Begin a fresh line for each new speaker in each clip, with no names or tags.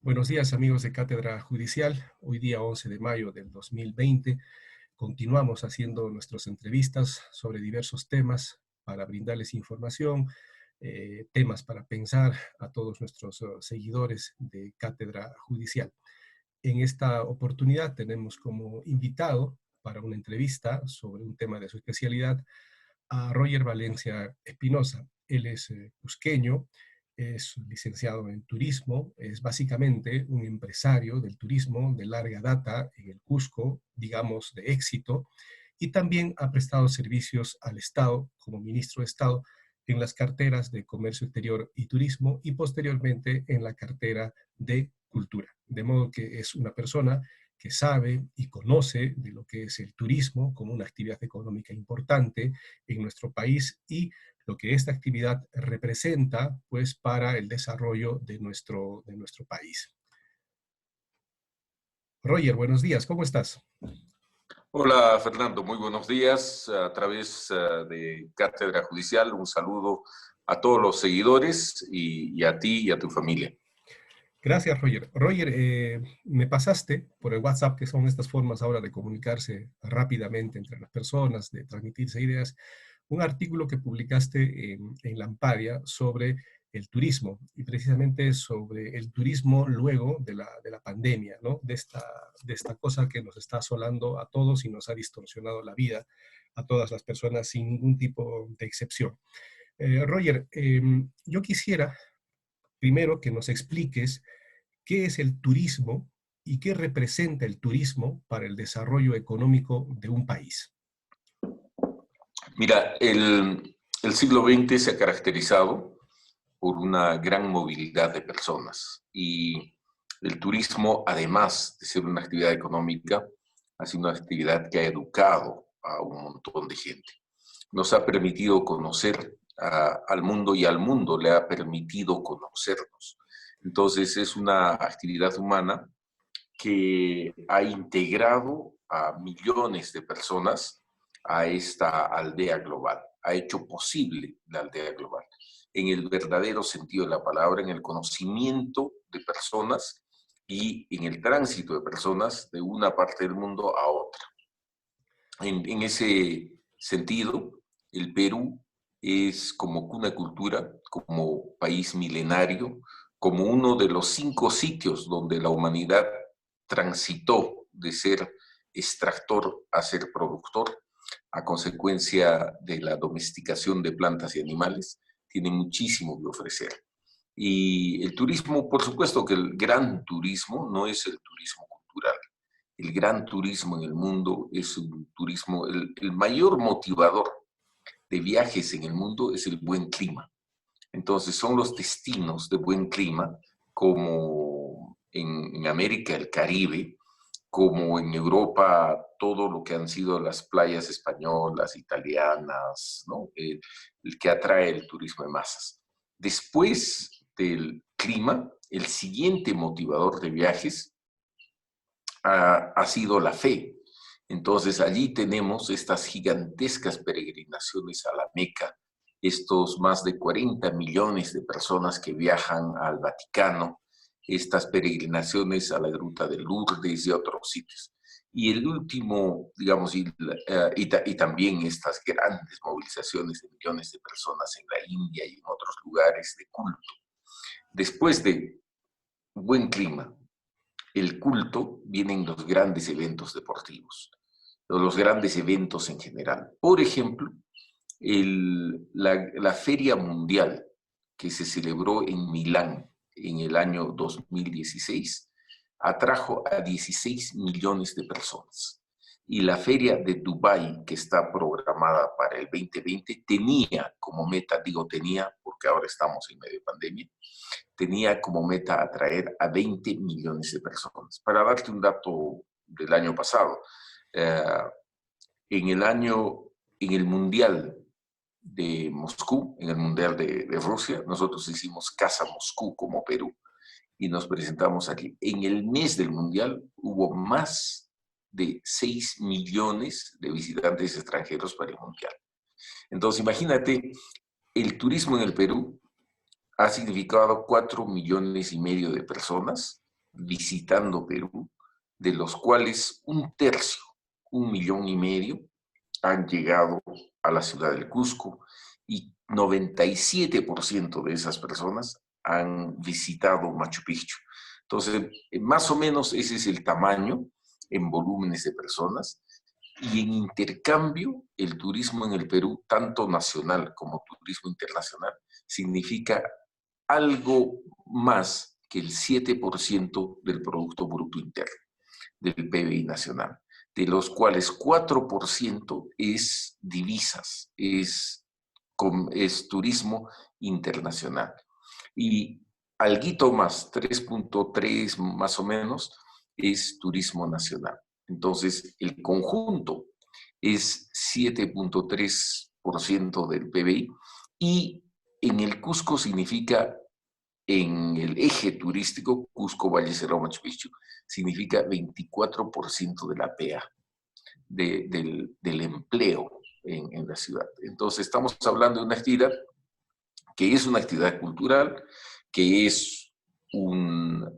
Buenos días, amigos de Cátedra Judicial. Hoy día 11 de mayo del 2020 continuamos haciendo nuestras entrevistas sobre diversos temas para brindarles información, temas para pensar a todos nuestros seguidores de Cátedra Judicial. En esta oportunidad tenemos como invitado para una entrevista sobre un tema de su especialidad a Roger Valencia Espinosa. Él es cusqueño, es licenciado en turismo, es básicamente un empresario del turismo de larga data en el Cusco, digamos de éxito, y también ha prestado servicios al Estado como ministro de Estado en las carteras de Comercio Exterior y Turismo y posteriormente en la cartera de Cultura. De modo que es una persona que sabe y conoce de lo que es el turismo como una actividad económica importante en nuestro país y lo que esta actividad representa pues para el desarrollo de nuestro país. Roger, buenos días, ¿cómo estás?
Hola Fernando, muy buenos días. A través de Cátedra Judicial, un saludo a todos los seguidores y a ti y a tu familia.
Gracias, Roger. Roger, me pasaste por el WhatsApp, que son estas formas ahora de comunicarse rápidamente entre las personas, de transmitirse ideas, un artículo que publicaste en Lampadia sobre el turismo y precisamente sobre el turismo luego de la pandemia, ¿no? De esta cosa que nos está asolando a todos y nos ha distorsionado la vida a todas las personas sin ningún tipo de excepción. Roger, yo quisiera primero que nos expliques qué es el turismo y qué representa el turismo para el desarrollo económico de un país.
Mira, el siglo XX se ha caracterizado por una gran movilidad de personas y el turismo, además de ser una actividad económica, ha sido una actividad que ha educado a un montón de gente. Nos ha permitido conocer al mundo y al mundo le ha permitido conocernos. Entonces es una actividad humana que ha integrado a millones de personas a esta aldea global, ha hecho posible la aldea global, en el verdadero sentido de la palabra, en el conocimiento de personas y en el tránsito de personas de una parte del mundo a otra. En ese sentido, el Perú es como cuna cultura, como país milenario, como uno de los 5 sitios donde la humanidad transitó de ser extractor a ser productor, a consecuencia de la domesticación de plantas y animales, tiene muchísimo que ofrecer. Y el turismo, por supuesto que el gran turismo no es el turismo cultural. El gran turismo en el mundo es un turismo, el mayor motivador de viajes en el mundo es el buen clima. Entonces son los destinos de buen clima, como en América el Caribe, como en Europa todo lo que han sido las playas españolas, italianas, ¿no? El que atrae el turismo de masas. Después del clima, el siguiente motivador de viajes ha sido la fe. Entonces allí tenemos estas gigantescas peregrinaciones a la Meca, estos más de 40 millones de personas que viajan al Vaticano, estas peregrinaciones a la Gruta de Lourdes y otros sitios. Y el último, digamos, y también estas grandes movilizaciones de millones de personas en la India y en otros lugares de culto. Después de buen clima, el culto, vienen los grandes eventos deportivos, los grandes eventos en general. Por ejemplo, la Feria Mundial que se celebró en Milán en el año 2016 atrajo a 16 millones de personas. Y la Feria de Dubái, que está programada para el 2020, tenía como meta, digo tenía porque ahora estamos en medio de pandemia, tenía como meta atraer a 20 millones de personas. Para darte un dato del año pasado, eh, en el Mundial de Moscú, en el Mundial de Rusia, nosotros hicimos Casa Moscú como Perú y nos presentamos aquí. En el mes del Mundial hubo más de 6 millones de visitantes extranjeros para el Mundial. Entonces, imagínate, el turismo en el Perú ha significado 4,5 millones de personas visitando Perú, de los cuales un tercio, 1,5 millones, han llegado a la ciudad del Cusco y 97% de esas personas han visitado Machu Picchu. Entonces, más o menos ese es el tamaño en volúmenes de personas. Y en intercambio, el turismo en el Perú, tanto nacional como turismo internacional, significa algo más que el 7% del Producto Bruto Interno, del PBI nacional, de los cuales 4% es divisas, es turismo internacional. Y alguito más, 3,3 más o menos, es turismo nacional. Entonces, el conjunto es 7,3% del PBI y en el Cusco significa, en el eje turístico, Cusco, Valle Sagrado, Machu Picchu, significa 24% de la PA, del empleo en la ciudad. Entonces, estamos hablando de una actividad que es una actividad cultural, que es una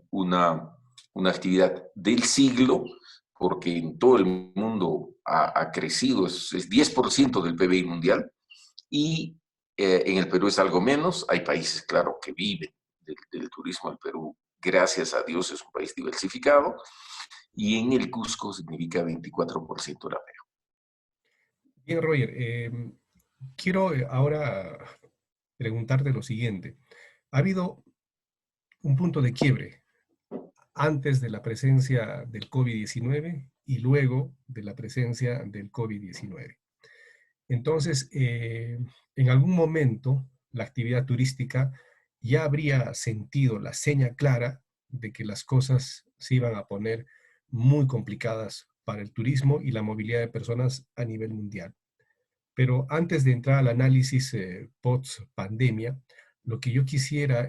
actividad del siglo, porque en todo el mundo ha crecido, es 10% del PBI mundial, y en el Perú es algo menos. Hay países, claro, que viven del turismo. El Perú, gracias a Dios, es un país diversificado, y en el Cusco significa 24% de la PBI.
Bien, Roger, quiero ahora preguntarte lo siguiente. Ha habido un punto de quiebre antes de la presencia del COVID-19 y luego de la presencia del COVID-19. Entonces, en algún momento, la actividad turística ya habría sentido la seña clara de que las cosas se iban a poner muy complicadas para el turismo y la movilidad de personas a nivel mundial. Pero antes de entrar al análisis post-pandemia, lo que yo quisiera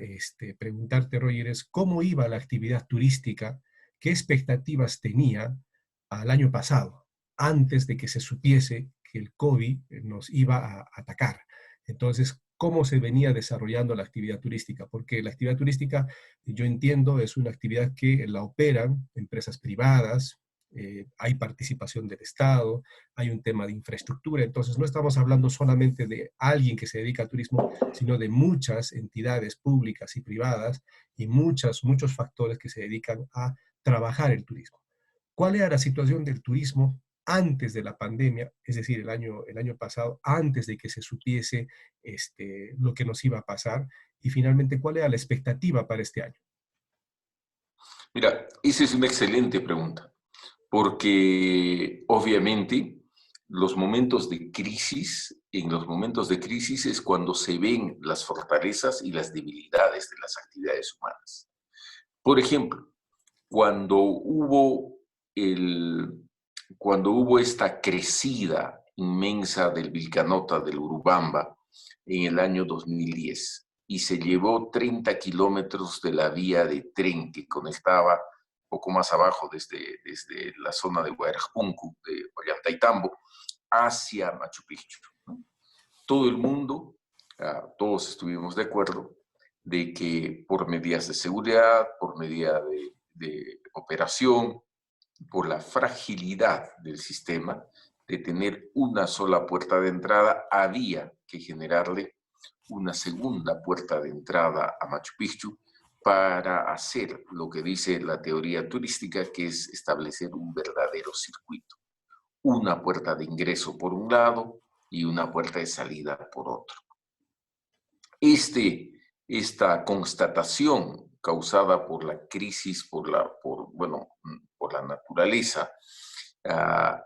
preguntarte, Roger, es cómo iba la actividad turística, qué expectativas tenía al año pasado, antes de que se supiese que el COVID nos iba a atacar. Entonces, ¿cómo se venía desarrollando la actividad turística? Porque la actividad turística, yo entiendo, es una actividad que la operan empresas privadas, hay participación del Estado, hay un tema de infraestructura, entonces no estamos hablando solamente de alguien que se dedica al turismo, sino de muchas entidades públicas y privadas y muchos factores que se dedican a trabajar el turismo. ¿Cuál era la situación del turismo antes de la pandemia, es decir, el año pasado, antes de que se supiese lo que nos iba a pasar? Y finalmente, ¿cuál era la expectativa para este año?
Mira, esa es una excelente pregunta, porque obviamente los momentos de crisis, en los momentos de crisis es cuando se ven las fortalezas y las debilidades de las actividades humanas. Por ejemplo, cuando hubo, el, cuando hubo esta crecida inmensa del Vilcanota, del Urubamba, en el año 2010, y se llevó 30 kilómetros de la vía de tren que conectaba poco más abajo desde la zona de Guayrapuncu, de Ollantaytambo, hacia Machu Picchu, ¿no? Todo el mundo, todos estuvimos de acuerdo de que por medidas de seguridad, por medida de operación, por la fragilidad del sistema, de tener una sola puerta de entrada, había que generarle una segunda puerta de entrada a Machu Picchu para hacer lo que dice la teoría turística, que es establecer un verdadero circuito. Una puerta de ingreso por un lado y una puerta de salida por otro. Esta constatación causada por la crisis, por la naturaleza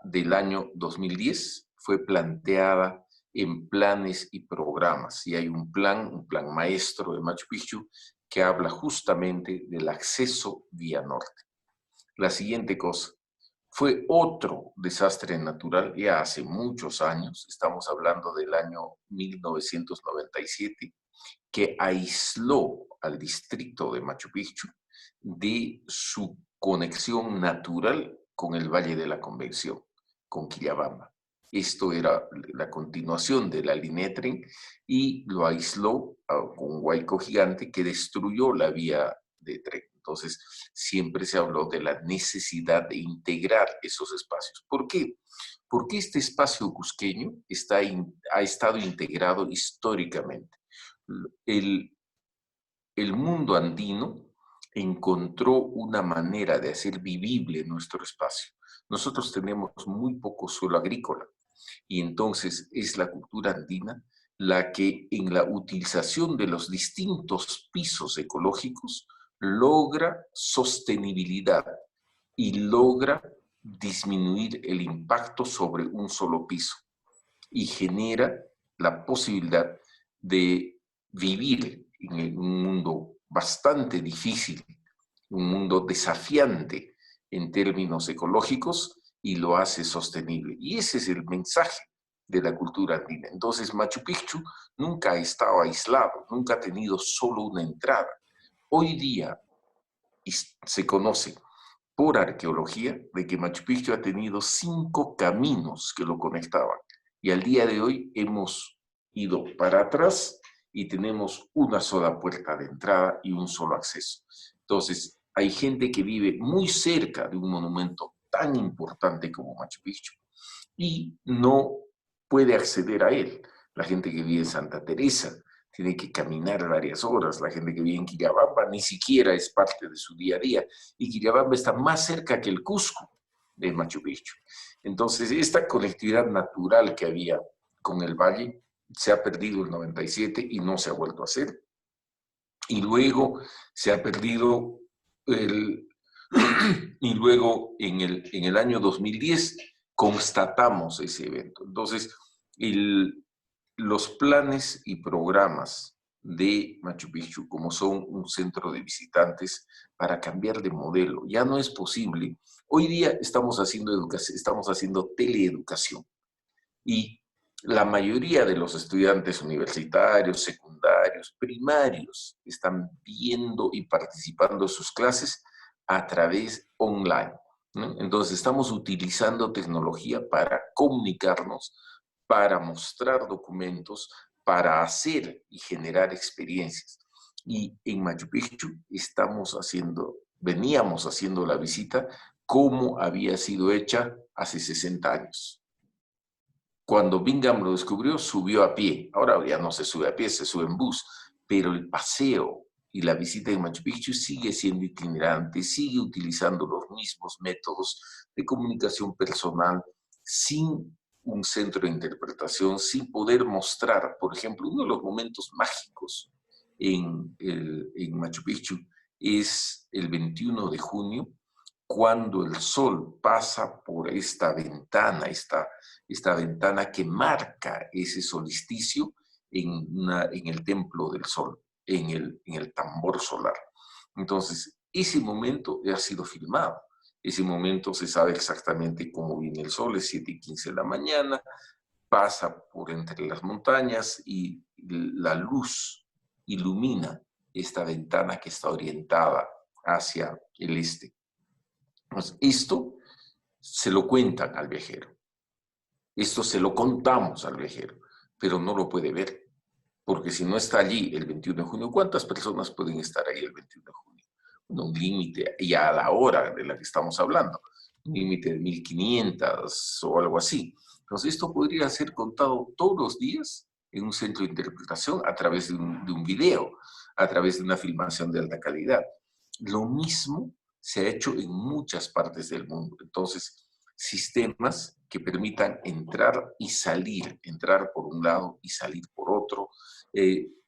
del año 2010 fue planteada en planes y programas. Y hay un plan maestro de Machu Picchu que habla justamente del acceso vía norte. La siguiente cosa, fue otro desastre natural ya hace muchos años, estamos hablando del año 1997, que aisló al distrito de Machu Picchu de su conexión natural con el Valle de la Convención, con Quillabamba. Esto era la continuación de la línea de tren y lo aisló con un huaico gigante que destruyó la vía de tren. Entonces, siempre se habló de la necesidad de integrar esos espacios. ¿Por qué? Porque este espacio cusqueño ha estado integrado históricamente. El, el mundo andino encontró una manera de hacer vivible nuestro espacio. Nosotros tenemos muy poco suelo agrícola y entonces es la cultura andina la que en la utilización de los distintos pisos ecológicos logra sostenibilidad y logra disminuir el impacto sobre un solo piso y genera la posibilidad de vivir en un mundo bastante difícil, un mundo desafiante en términos ecológicos y lo hace sostenible. Y ese es el mensaje de la cultura andina. Entonces, Machu Picchu nunca ha estado aislado, nunca ha tenido solo una entrada. Hoy día se conoce por arqueología de que Machu Picchu ha tenido 5 caminos que lo conectaban. Y al día de hoy hemos ido para atrás y tenemos una sola puerta de entrada y un solo acceso. Entonces, hay gente que vive muy cerca de un monumento tan importante como Machu Picchu y no puede acceder a él. La gente que vive en Santa Teresa tiene que caminar varias horas. La gente que vive en Quillabamba ni siquiera es parte de su día a día. Y Quillabamba está más cerca que el Cusco de Machu Picchu. Entonces, esta conectividad natural que había con el valle se ha perdido en el 97 y no se ha vuelto a hacer. Y luego se ha perdido y luego en el año 2010 constatamos ese evento. Entonces, los planes y programas de Machu Picchu, como son un centro de visitantes, para cambiar de modelo, ya no es posible. Hoy día estamos haciendo educación, estamos haciendo teleeducación y la mayoría de los estudiantes universitarios, secundarios, primarios, están viendo y participando en sus clases a través online, ¿no? Entonces estamos utilizando tecnología para comunicarnos, para mostrar documentos, para hacer y generar experiencias. Y en Machu Picchu veníamos haciendo la visita como había sido hecha hace 60 años. Cuando Bingham lo descubrió, subió a pie. Ahora ya no se sube a pie, se sube en bus. Pero el paseo y la visita de Machu Picchu sigue siendo itinerante, sigue utilizando los mismos métodos de comunicación personal, sin un centro de interpretación, sin poder mostrar, por ejemplo, uno de los momentos mágicos en Machu Picchu es el 21 de junio, cuando el sol pasa por esta ventana, esta ventana que marca ese solsticio en el templo del sol, en el tambor solar. Entonces, ese momento ha sido filmado. Ese momento se sabe exactamente cómo viene el sol, es 7:15 de la mañana, pasa por entre las montañas y la luz ilumina esta ventana que está orientada hacia el este. Pues esto se lo cuentan al viajero, esto se lo contamos al viajero, pero no lo puede ver, porque si no está allí el 21 de junio, ¿cuántas personas pueden estar ahí el 21 de junio? Bueno, un límite, y a la hora de la que estamos hablando, un límite de 1500 o algo así. Entonces, esto podría ser contado todos los días en un centro de interpretación a través de un video, a través de una filmación de alta calidad. Lo mismo se ha hecho en muchas partes del mundo. Entonces, sistemas que permitan entrar y salir, entrar por un lado y salir por otro,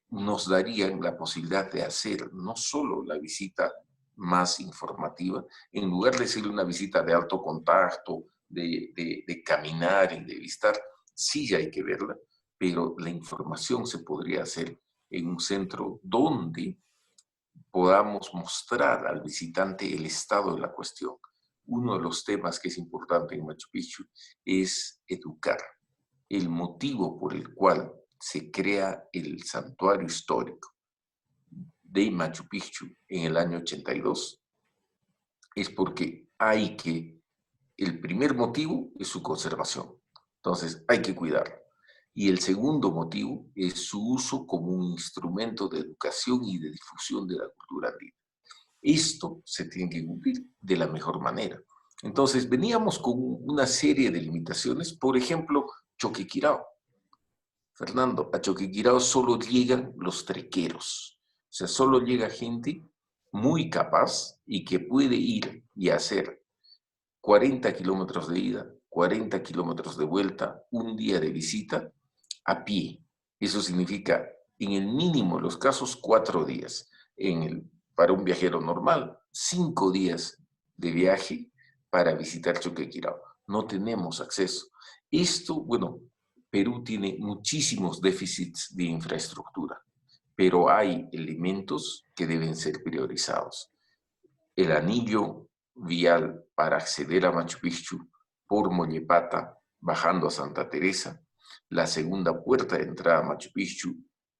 nos darían la posibilidad de hacer no solo la visita más informativa, en lugar de ser una visita de alto contacto, de caminar y de visitar, sí hay que verla, pero la información se podría hacer en un centro donde podamos mostrar al visitante el estado de la cuestión. Uno de los temas que es importante en Machu Picchu es educar. El motivo por el cual se crea el santuario histórico de Machu Picchu en el año 82 es porque el primer motivo es su conservación. Entonces hay que cuidarlo. Y el segundo motivo es su uso como un instrumento de educación y de difusión de la cultura andina. Esto se tiene que cumplir de la mejor manera. Entonces, veníamos con una serie de limitaciones, por ejemplo, Choquequirao. Fernando, a Choquequirao solo llegan los trequeros, o sea, solo llega gente muy capaz y que puede ir y hacer 40 kilómetros de ida, 40 kilómetros de vuelta, un día de visita a pie. Eso significa, en el mínimo de los casos, 4 días. Para un viajero normal, 5 días de viaje para visitar Choquequirao. No tenemos acceso. Esto, bueno, Perú tiene muchísimos déficits de infraestructura, pero hay elementos que deben ser priorizados. El anillo vial para acceder a Machu Picchu por Mollepata, bajando a Santa Teresa, la segunda puerta de entrada a Machu Picchu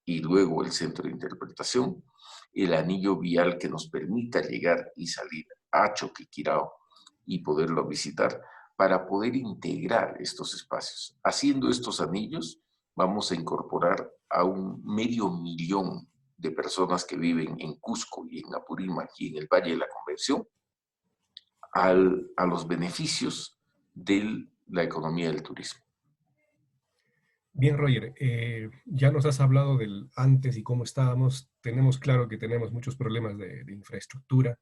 y luego el centro de interpretación, el anillo vial que nos permita llegar y salir a Choquequirao y poderlo visitar para poder integrar estos espacios. Haciendo estos anillos, vamos a incorporar a 500,000 de personas que viven en Cusco y en Apurímac y en el Valle de la Convención a los beneficios de la economía del turismo.
Bien, Roger, ya nos has hablado del antes y cómo estábamos. Tenemos claro que tenemos muchos problemas de infraestructura,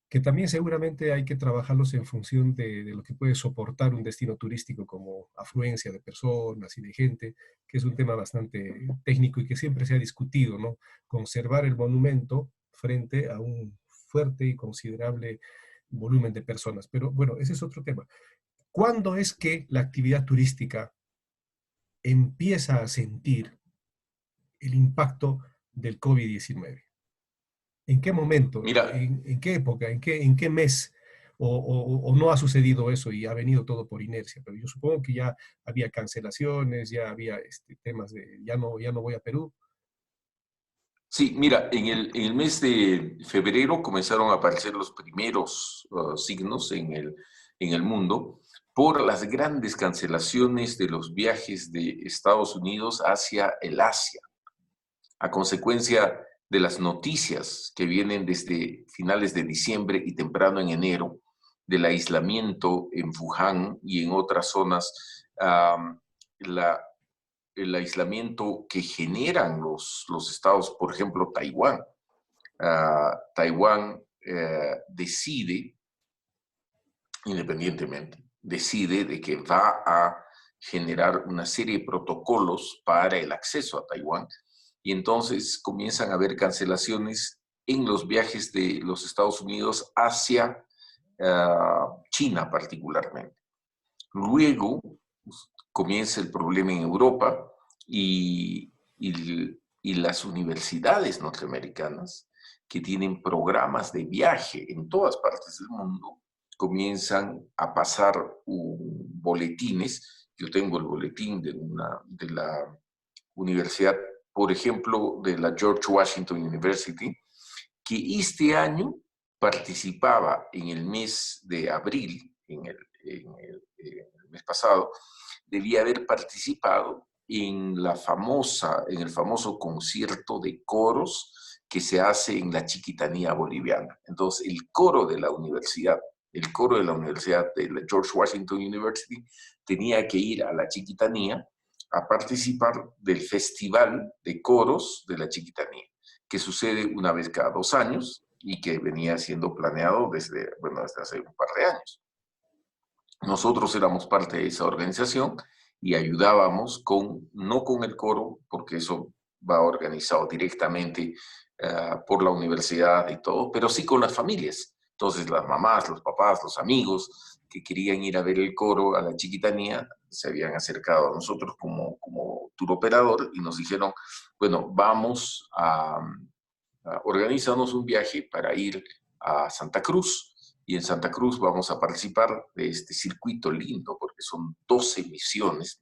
que también seguramente hay que trabajarlos en función de lo que puede soportar un destino turístico como afluencia de personas y de gente, que es un tema bastante técnico y que siempre se ha discutido, ¿no? Conservar el monumento frente a un fuerte y considerable volumen de personas. Pero bueno, ese es otro tema. ¿Cuándo es que la actividad turística empieza a sentir el impacto del COVID-19? ¿En qué momento?
Mira,
En qué época? En qué mes? O no ha sucedido eso y ha venido todo por inercia? Pero yo supongo que ya había cancelaciones, ya había temas de ya no voy a Perú.
sí, mira, en el mes de febrero comenzaron a aparecer los primeros signos en el mundo por las grandes cancelaciones de los viajes de Estados Unidos hacia el Asia, a consecuencia de las noticias que vienen desde finales de diciembre y temprano en enero, del aislamiento en Wuhan y en otras zonas, la, el aislamiento que generan los estados, por ejemplo, Taiwán. Taiwán decide, independientemente, decide de que va a generar una serie de protocolos para el acceso a Taiwán y entonces comienzan a haber cancelaciones en los viajes de los Estados Unidos hacia China particularmente. Luego comienza el problema en Europa y las universidades norteamericanas que tienen programas de viaje en todas partes del mundo comienzan a pasar boletines. Yo tengo el boletín de la universidad, por ejemplo, de la George Washington University, que este año participaba en el mes de abril, en el mes pasado, debía haber participado en el famoso concierto de coros que se hace en la Chiquitanía boliviana. Entonces, el coro de la Universidad de la George Washington University tenía que ir a la Chiquitanía a participar del Festival de Coros de la Chiquitanía, que sucede una vez cada 2 años y que venía siendo planeado desde hace un par de años. Nosotros éramos parte de esa organización y ayudábamos no con el coro, porque eso va organizado directamente por la universidad y todo, pero sí con las familias. Entonces las mamás, los papás, los amigos que querían ir a ver el coro a la Chiquitanía se habían acercado a nosotros como tour operador y nos dijeron, bueno, vamos a organizarnos un viaje para ir a Santa Cruz y en Santa Cruz vamos a participar de este circuito lindo, porque son 12 misiones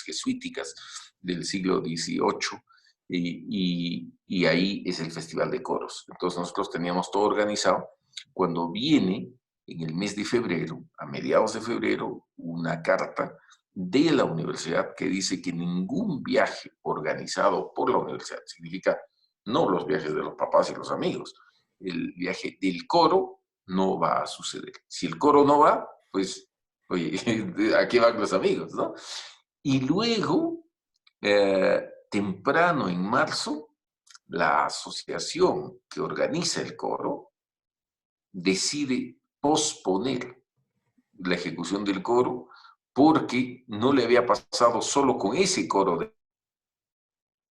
jesuíticas del siglo XVIII, y ahí es el Festival de Coros. Entonces nosotros teníamos todo organizado. Cuando viene en el mes de febrero, a mediados de febrero, una carta de la universidad que dice que ningún viaje organizado por la universidad, significa no los viajes de los papás y los amigos, el viaje del coro no va a suceder. Si el coro no va, pues, oye, ¿a qué van los amigos, no? Y luego, temprano en marzo, la asociación que organiza el coro decide posponer la ejecución del coro porque no le había pasado solo con ese coro de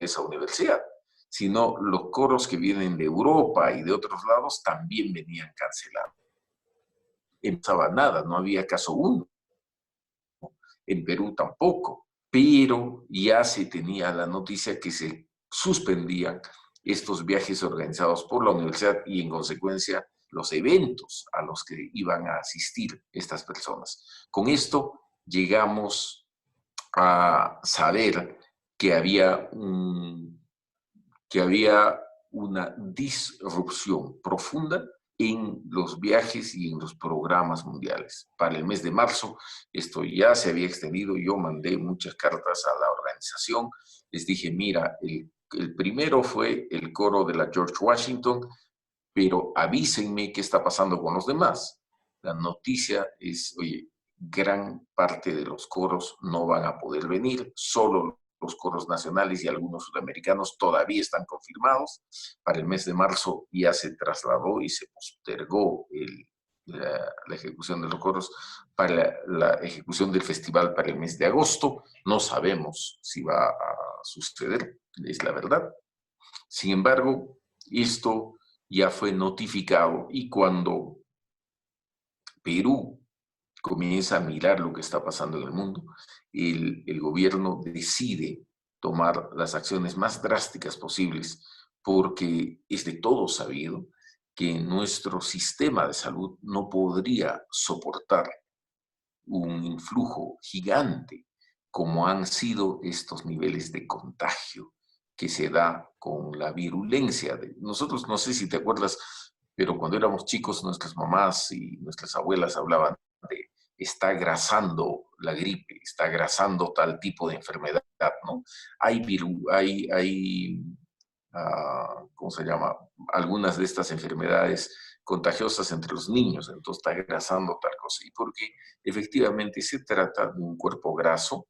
esa universidad, sino los coros que vienen de Europa y de otros lados también venían cancelados. No pasaba nada, no había caso uno, en Perú tampoco, pero ya se tenía la noticia que se suspendían estos viajes organizados por la universidad y en consecuencia los eventos a los que iban a asistir estas personas. Con esto llegamos a saber que había una disrupción profunda en los viajes y en los programas mundiales. Para el mes de marzo, esto ya se había extendido, yo mandé muchas cartas a la organización, les dije, mira, el primero fue el coro de la George Washington, pero avísenme qué está pasando con los demás. La noticia es, oye, gran parte de los coros no van a poder venir, solo los coros nacionales y algunos sudamericanos todavía están confirmados. Para el mes de marzo ya se trasladó y se postergó la ejecución de los coros para la ejecución del festival para el mes de agosto. No sabemos si va a suceder, es la verdad. Sin embargo, esto ya fue notificado y cuando Perú comienza a mirar lo que está pasando en el mundo, el gobierno decide tomar las acciones más drásticas posibles porque es de todo sabido que nuestro sistema de salud no podría soportar un influjo gigante como han sido estos niveles de contagio que se da con la virulencia. Nosotros, no sé si te acuerdas, pero cuando éramos chicos, nuestras mamás y nuestras abuelas hablaban de está grasando la gripe, está grasando tal tipo de enfermedad, ¿no? ¿Cómo se llama? Algunas de estas enfermedades contagiosas entre los niños, entonces está grasando tal cosa. Y porque efectivamente se trata de un cuerpo graso,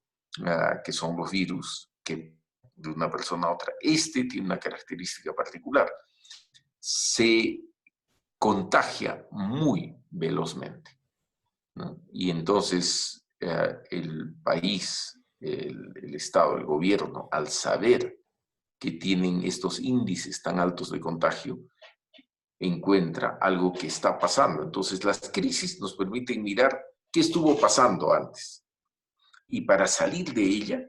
que son los virus que de una persona a otra. Este tiene una característica particular. Se contagia muy velozmente, ¿no? Y entonces el país, el Estado, el gobierno, al saber que tienen estos índices tan altos de contagio, encuentra algo que está pasando. Entonces las crisis nos permiten mirar qué estuvo pasando antes. Y para salir de ella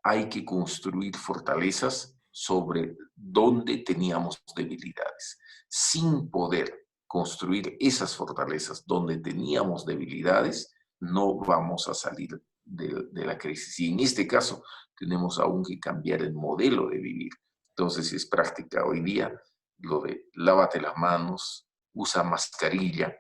hay que construir fortalezas sobre donde teníamos debilidades. Sin poder construir esas fortalezas donde teníamos debilidades, no vamos a salir de la crisis. Y en este caso tenemos aún que cambiar el modelo de vivir. Entonces es práctica hoy día lo de lávate las manos, usa mascarilla,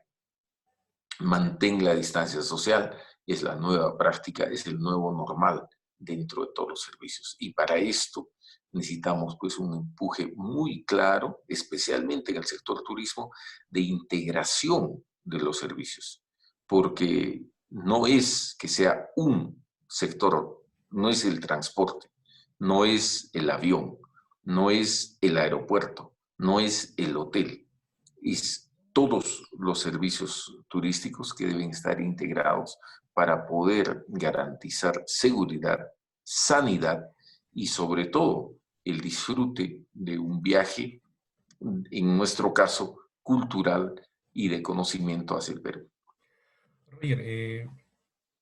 mantén la distancia social, es la nueva práctica, es el nuevo normal dentro de todos los servicios. Y para esto necesitamos pues un empuje muy claro, especialmente en el sector turismo, de integración de los servicios, porque no es que sea un sector, no es el transporte, no es el avión, no es el aeropuerto, no es el hotel, es todos los servicios turísticos que deben estar integrados para poder garantizar seguridad, sanidad y sobre todo el disfrute de un viaje, en nuestro caso, cultural y de conocimiento hacia el Perú.
Roger,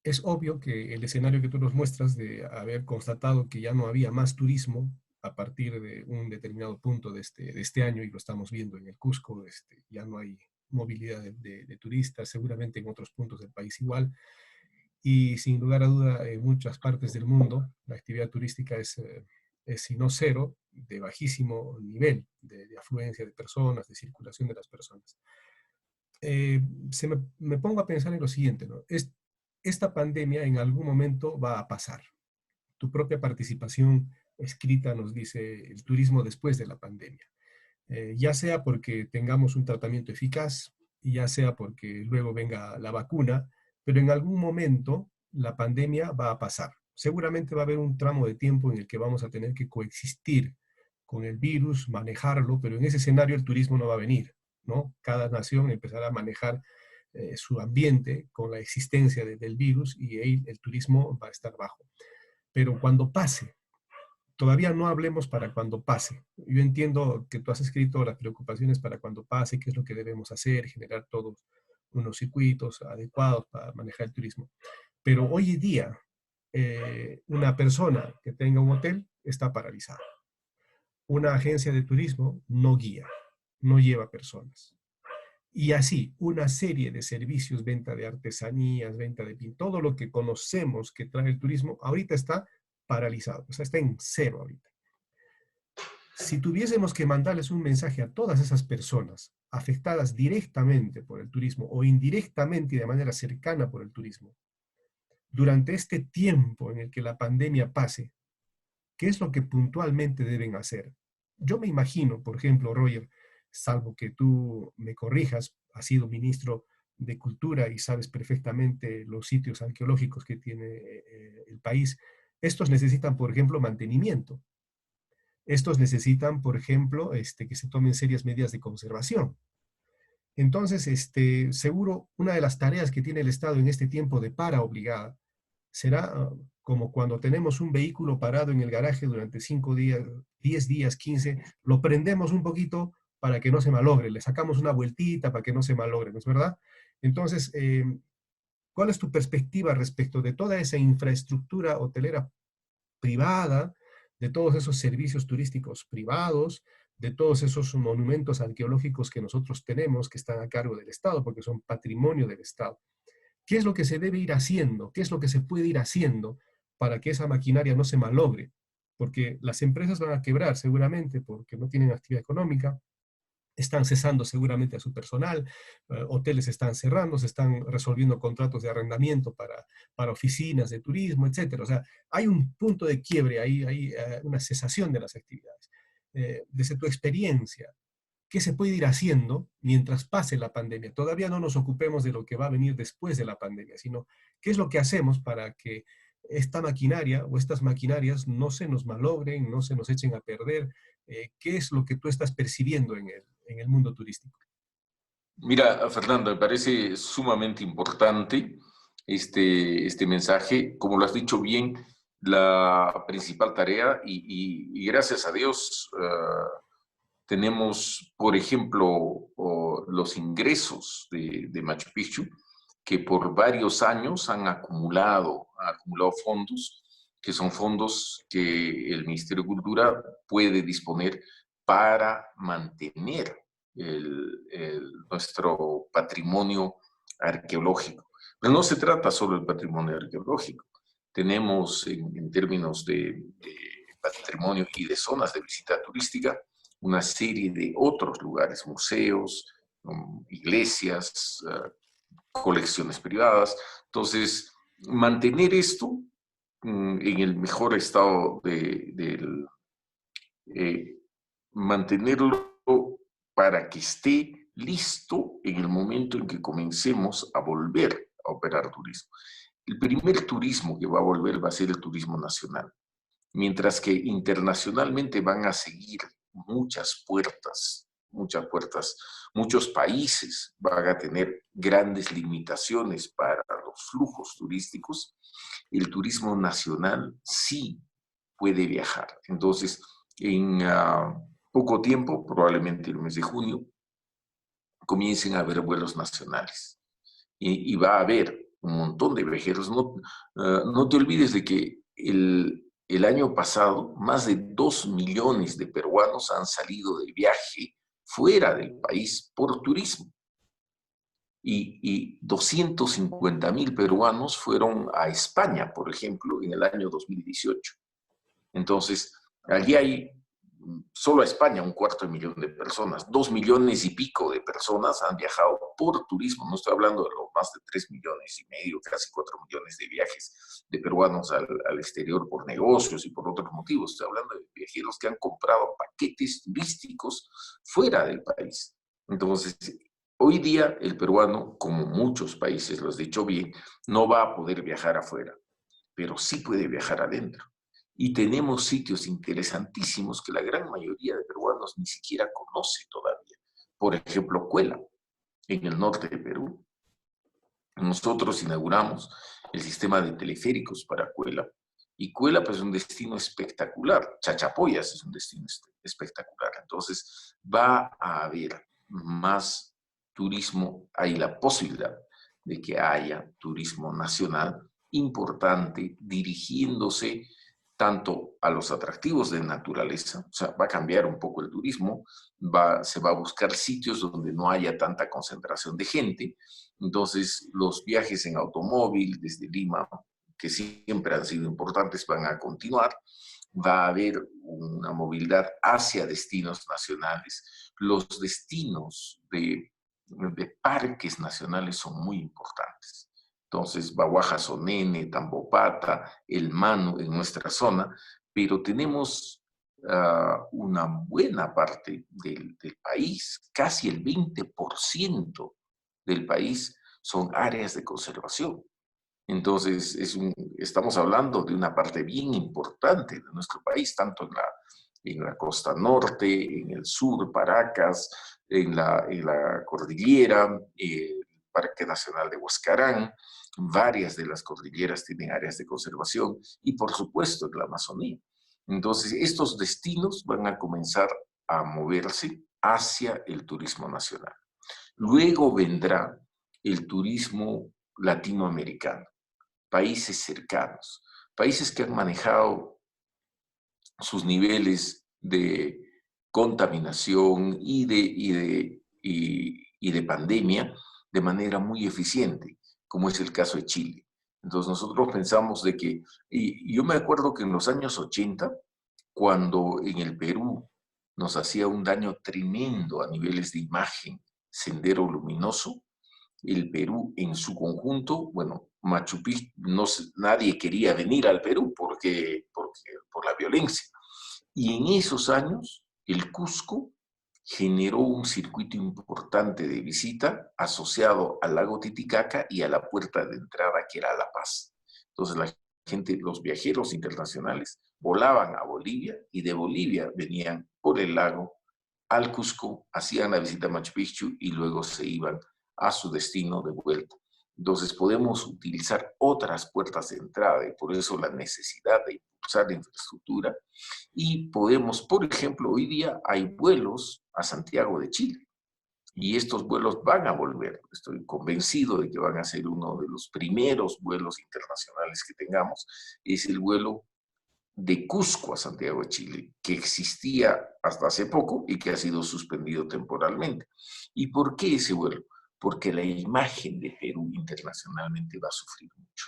es obvio que el escenario que tú nos muestras de haber constatado que ya no había más turismo a partir de un determinado punto de este año, y lo estamos viendo en el Cusco, ya no hay movilidad de turistas, seguramente en otros puntos del país igual, y sin lugar a duda en muchas partes del mundo la actividad turística es si no cero, de bajísimo nivel de afluencia de personas, de circulación de las personas. eh, me pongo a pensar en lo siguiente, ¿no? Esta pandemia en algún momento va a pasar. Tu propia participación escrita nos dice el turismo después de la pandemia. ya sea porque tengamos un tratamiento eficaz, ya sea porque luego venga la vacuna, pero en algún momento la pandemia va a pasar. Seguramente va a haber un tramo de tiempo en el que vamos a tener que coexistir con el virus, manejarlo, pero en ese escenario el turismo no va a venir, ¿no? Cada nación empezará a manejar su ambiente con la existencia del virus y ahí el turismo va a estar bajo. Pero cuando pase, todavía no hablemos para cuando pase. Yo entiendo que tú has escrito las preocupaciones para cuando pase, qué es lo que debemos hacer, generar todos unos circuitos adecuados para manejar el turismo. Pero hoy en día, una persona que tenga un hotel está paralizada. Una agencia de turismo no guía, no lleva personas. Y así, una serie de servicios, venta de artesanías, venta de pin, todo lo que conocemos que trae el turismo, ahorita está paralizado, o sea, está en cero ahorita. Si tuviésemos que mandarles un mensaje a todas esas personas afectadas directamente por el turismo o indirectamente y de manera cercana por el turismo, durante este tiempo en el que la pandemia pase, ¿qué es lo que puntualmente deben hacer? Yo me imagino, por ejemplo, Roger, salvo que tú me corrijas, has sido ministro de Cultura y sabes perfectamente los sitios arqueológicos que tiene el país, estos necesitan, por ejemplo, mantenimiento. Estos necesitan, por ejemplo, que se tomen serias medidas de conservación. Entonces, seguro una de las tareas que tiene el Estado en este tiempo de para obligada será como cuando tenemos un vehículo parado en el garaje durante 5 días, 10 días, 15, lo prendemos un poquito para que no se malogre, le sacamos una vueltita para que no se malogre, ¿no es verdad? Entonces, ¿cuál es tu perspectiva respecto de toda esa infraestructura hotelera privada, de todos esos servicios turísticos privados, de todos esos monumentos arqueológicos que nosotros tenemos que están a cargo del Estado, porque son patrimonio del Estado? ¿Qué es lo que se debe ir haciendo? ¿Qué es lo que se puede ir haciendo para que esa maquinaria no se malogre? Porque las empresas van a quebrar seguramente porque no tienen actividad económica, están cesando seguramente a su personal, hoteles están cerrando, se están resolviendo contratos de arrendamiento para oficinas de turismo, etcétera. O sea, hay un punto de quiebre, hay una cesación de las actividades. Desde tu experiencia, ¿qué se puede ir haciendo mientras pase la pandemia? Todavía no nos ocupemos de lo que va a venir después de la pandemia, sino qué es lo que hacemos para que esta maquinaria o estas maquinarias no se nos malogren, no se nos echen a perder. ¿Qué es lo que tú estás percibiendo en el mundo turístico?
Mira, Fernando, me parece sumamente importante este mensaje. Como lo has dicho bien, la principal tarea, y gracias a Dios, tenemos, por ejemplo, los ingresos de Machu Picchu, que por varios años han acumulado fondos, que son fondos que el Ministerio de Cultura puede disponer para mantener nuestro patrimonio arqueológico. Pero no se trata solo del patrimonio arqueológico. Tenemos, en términos de patrimonio y de zonas de visita turística, una serie de otros lugares, museos, iglesias, colecciones privadas. Entonces, mantener esto en el mejor estado eh, mantenerlo para que esté listo en el momento en que comencemos a volver a operar turismo. El primer turismo que va a volver va a ser el turismo nacional, mientras que internacionalmente van a seguir muchas puertas, muchos países van a tener grandes limitaciones para los flujos turísticos. El turismo nacional sí puede viajar. Entonces, en poco tiempo, probablemente el mes de junio, comiencen a haber vuelos nacionales. Y va a haber un montón de viajeros. No te olvides de que el año pasado más de 2 millones de peruanos han salido de viaje fuera del país por turismo. Y 250.000 peruanos fueron a España, por ejemplo, en el año 2018. Entonces, allí hay solo a España 250.000 de personas, 2 millones y pico de personas han viajado por turismo. No estoy hablando de los más de 3,5 millones, casi 4 millones de viajes de peruanos al exterior por negocios y por otros motivos. Estoy hablando de viajeros que han comprado paquetes turísticos fuera del país. Entonces, hoy día el peruano, como muchos países, lo has dicho bien, no va a poder viajar afuera, pero sí puede viajar adentro. Y tenemos sitios interesantísimos que la gran mayoría de peruanos ni siquiera conoce todavía. Por ejemplo, Cuela, en el norte de Perú. Nosotros inauguramos el sistema de teleféricos para Cuela. Y Cuela, pues, es un destino espectacular. Chachapoyas es un destino espectacular. Entonces, va a haber más turismo. Hay la posibilidad de que haya turismo nacional importante dirigiéndose tanto a los atractivos de naturaleza, o sea, va a cambiar un poco el turismo, se va a buscar sitios donde no haya tanta concentración de gente. Entonces, los viajes en automóvil desde Lima, que siempre han sido importantes, van a continuar. Va a haber una movilidad hacia destinos nacionales. Los destinos de parques nacionales son muy importantes. Entonces, Baguaja-Sonene, Tambopata, El Manu en nuestra zona, pero tenemos una buena parte del país, casi el 20% del país son áreas de conservación. Entonces, estamos hablando de una parte bien importante de nuestro país, tanto en la costa norte, en el sur, Paracas, en la cordillera, el Parque Nacional de Huascarán. Varias de las cordilleras tienen áreas de conservación y, por supuesto, en la Amazonía. Entonces, estos destinos van a comenzar a moverse hacia el turismo nacional. Luego vendrá el turismo latinoamericano, países cercanos, países que han manejado sus niveles de contaminación y de pandemia de manera muy eficiente, como es el caso de Chile. Entonces nosotros pensamos de que, y yo me acuerdo que en los años 80, cuando en el Perú nos hacía un daño tremendo a niveles de imagen Sendero Luminoso, el Perú en su conjunto, bueno, Machu Picchu, nadie quería venir al Perú por la violencia. Y en esos años, el Cusco generó un circuito importante de visita asociado al lago Titicaca y a la puerta de entrada que era La Paz. Entonces la gente, los viajeros internacionales, volaban a Bolivia y de Bolivia venían por el lago al Cusco, hacían la visita a Machu Picchu y luego se iban a su destino de vuelta. Entonces podemos utilizar otras puertas de entrada y por eso la necesidad de impulsar la infraestructura. Y podemos, por ejemplo, hoy día hay vuelos a Santiago de Chile y estos vuelos van a volver. Estoy convencido de que van a ser uno de los primeros vuelos internacionales que tengamos. Es el vuelo de Cusco a Santiago de Chile, que existía hasta hace poco y que ha sido suspendido temporalmente. ¿Y por qué ese vuelo? Porque la imagen de Perú internacionalmente va a sufrir mucho.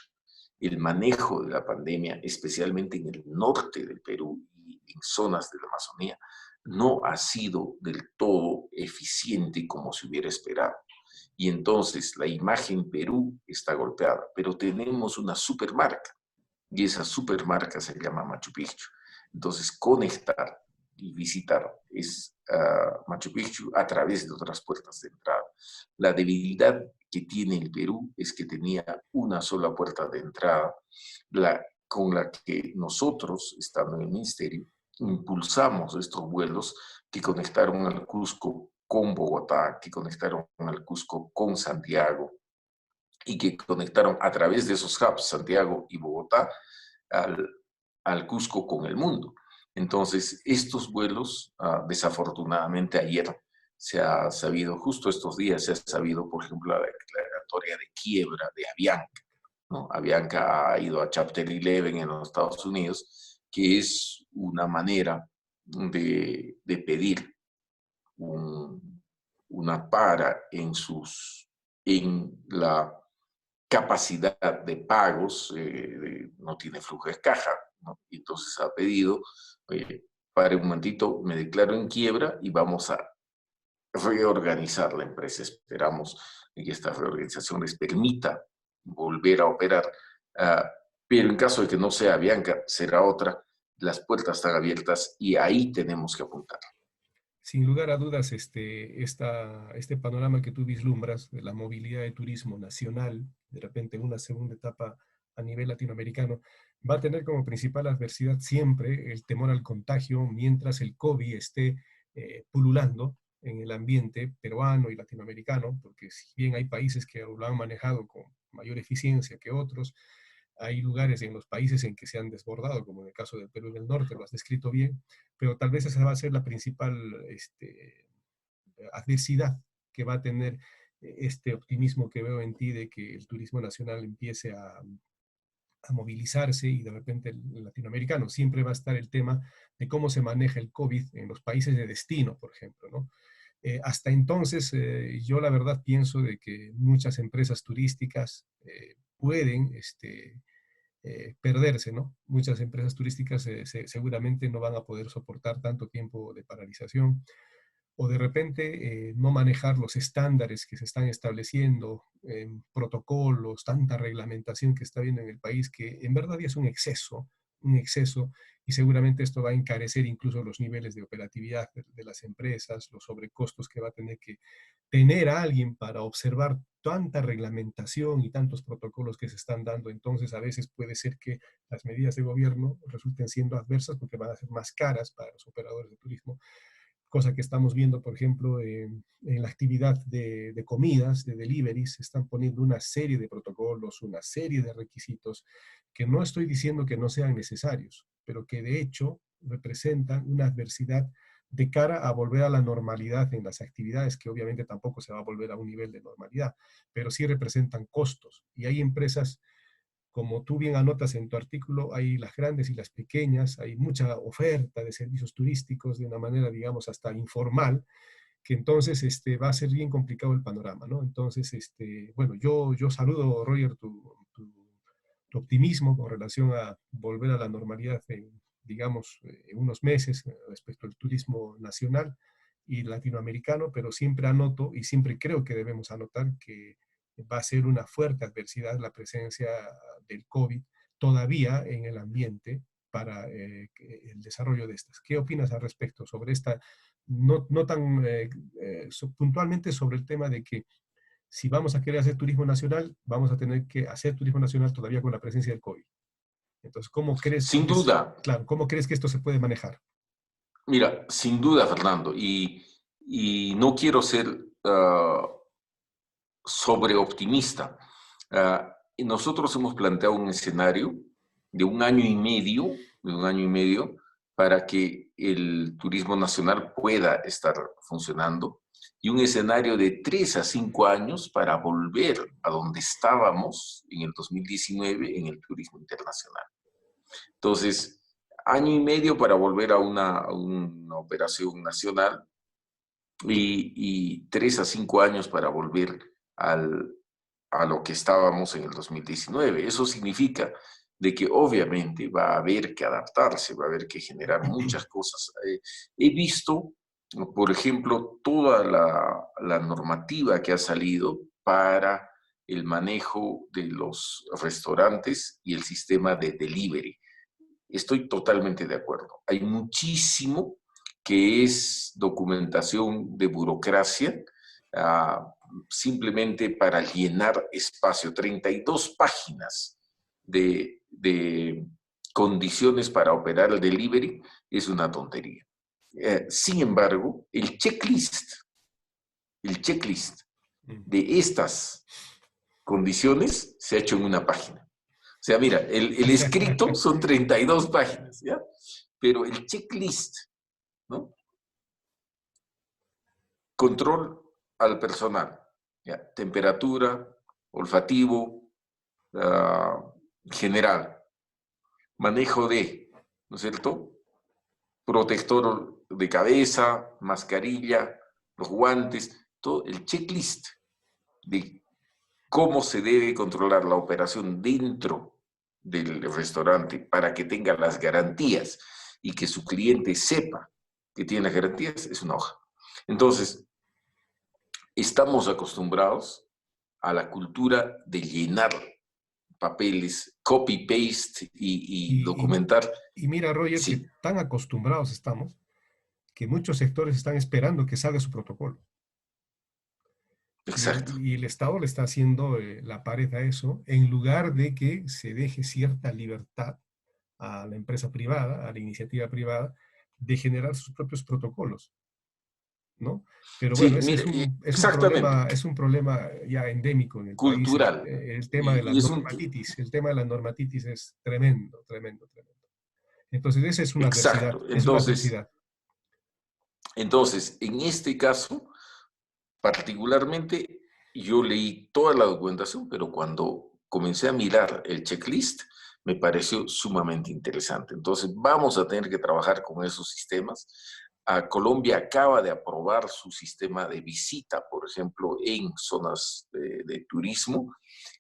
El manejo de la pandemia, especialmente en el norte del Perú y en zonas de la Amazonía, no ha sido del todo eficiente como se hubiera esperado. Y entonces la imagen Perú está golpeada, pero tenemos una supermarca y esa supermarca se llama Machu Picchu. Entonces, conectar y visitar Machu Picchu a través de otras puertas de entrada. La debilidad que tiene el Perú es que tenía una sola puerta de entrada, con la que nosotros, estando en el ministerio, impulsamos estos vuelos que conectaron al Cusco con Bogotá, que conectaron al Cusco con Santiago, y que conectaron a través de esos hubs, Santiago y Bogotá, al Cusco con el mundo. Entonces, estos vuelos, desafortunadamente ayer se ha sabido, justo estos días se ha sabido, por ejemplo, la declaratoria de quiebra de Avianca, ¿no? Avianca ha ido a Chapter 11 en los Estados Unidos, que es una manera de pedir una para en la capacidad de pagos, no tiene flujo de caja, ¿no? Y entonces ha pedido pare un momentito, me declaro en quiebra y vamos a reorganizar la empresa. Esperamos que esta reorganización les permita volver a operar. Pero en caso de que no sea Avianca, será otra. Las puertas están abiertas y ahí tenemos que apuntar.
Sin lugar a dudas, este panorama que tú vislumbras de la movilidad de turismo nacional, de repente una segunda etapa a nivel latinoamericano, va a tener como principal adversidad siempre el temor al contagio mientras el COVID esté pululando en el ambiente peruano y latinoamericano, porque si bien hay países que lo han manejado con mayor eficiencia que otros, hay lugares en los países en que se han desbordado, como en el caso del Perú y del Norte, lo has descrito bien, pero tal vez esa va a ser la principal adversidad que va a tener este optimismo que veo en ti de que el turismo nacional empiece a movilizarse y de repente el latinoamericano. Siempre va a estar el tema de cómo se maneja el COVID en los países de destino, por ejemplo, ¿no? Hasta entonces, yo la verdad pienso de que muchas empresas turísticas pueden perderse, ¿no? Muchas empresas turísticas seguramente no van a poder soportar tanto tiempo de paralización o de repente no manejar los estándares que se están estableciendo, protocolos, tanta reglamentación que está habiendo en el país, que en verdad ya es un exceso, y seguramente esto va a encarecer incluso los niveles de operatividad de las empresas, los sobrecostos que va a tener que tener a alguien para observar tanta reglamentación y tantos protocolos que se están dando. Entonces, a veces puede ser que las medidas de gobierno resulten siendo adversas porque van a ser más caras para los operadores de turismo, cosa que estamos viendo, por ejemplo, en la actividad de comidas, de deliveries, se están poniendo una serie de protocolos, una serie de requisitos que no estoy diciendo que no sean necesarios, pero que de hecho representan una adversidad de cara a volver a la normalidad en las actividades, que obviamente tampoco se va a volver a un nivel de normalidad, pero sí representan costos. Y hay empresas, como tú bien anotas en tu artículo, hay las grandes y las pequeñas, hay mucha oferta de servicios turísticos de una manera, digamos, hasta informal, que entonces va a ser bien complicado el panorama, ¿no? Entonces, bueno, yo saludo, Roger, tu optimismo con relación a volver a la normalidad en, digamos, en unos meses respecto al turismo nacional y latinoamericano, pero siempre anoto y siempre creo que debemos anotar que va a ser una fuerte adversidad la presencia del COVID todavía en el ambiente para el desarrollo de estas. ¿Qué opinas al respecto sobre esta, no tan puntualmente sobre el tema de que si vamos a querer hacer turismo nacional, vamos a tener que hacer turismo nacional todavía con la presencia del COVID? Entonces, ¿cómo crees
Sin
que
duda,
claro, cómo crees que esto se puede manejar?
mira, sin duda, Fernando, y no quiero ser sobreoptimista. Y nosotros hemos planteado un escenario de un año y medio, para que el turismo nacional pueda estar funcionando, y un escenario de 3 a 5 años para volver a donde estábamos en el 2019 en el turismo internacional. Entonces, año y medio para volver a una operación nacional y 3 a 5 años para volver a lo que estábamos en el 2019. Eso significa de que obviamente va a haber que adaptarse, va a haber que generar muchas cosas. He visto, por ejemplo, toda la normativa que ha salido para el manejo de los restaurantes y el sistema de delivery. Estoy totalmente de acuerdo. Hay muchísimo que es documentación de burocracia, uh, simplemente para llenar espacio. 32 páginas de condiciones para operar el delivery es una tontería. Sin embargo, el checklist de estas condiciones se ha hecho en una página. O sea, mira, el escrito son 32 páginas, ¿ya? Pero el checklist, ¿no? Control al personal, ¿ya? Temperatura, olfativo, general, manejo de, ¿no es cierto? Protector de cabeza, mascarilla, los guantes, todo el checklist de cómo se debe controlar la operación dentro del restaurante para que tenga las garantías y que su cliente sepa que tiene las garantías, es una hoja. Entonces, estamos acostumbrados a la cultura de llenar papeles, copy-paste y
Y, y-
documentar.
y mira, Roger, que
Sí,
tan acostumbrados estamos que muchos sectores están esperando que salga su protocolo.
exacto,
Y el Estado le está haciendo la pared a eso, en lugar de que se deje cierta libertad a la empresa privada, a la iniciativa privada, de generar sus propios protocolos, ¿no? Pero bueno,
sí,
ese
mire, exactamente,
es un problema ya endémico en el país,
cultural.
el tema de la
Y es un,
normatitis. El tema de la normatitis es tremendo, tremendo, tremendo. Entonces, esa
exacto.
es una adversidad.
Entonces, en este caso, particularmente, yo leí toda la documentación, pero cuando comencé a mirar el checklist, me pareció sumamente interesante. Entonces, vamos a tener que trabajar con esos sistemas. Colombia acaba de aprobar su sistema de visita, por ejemplo, en zonas de turismo,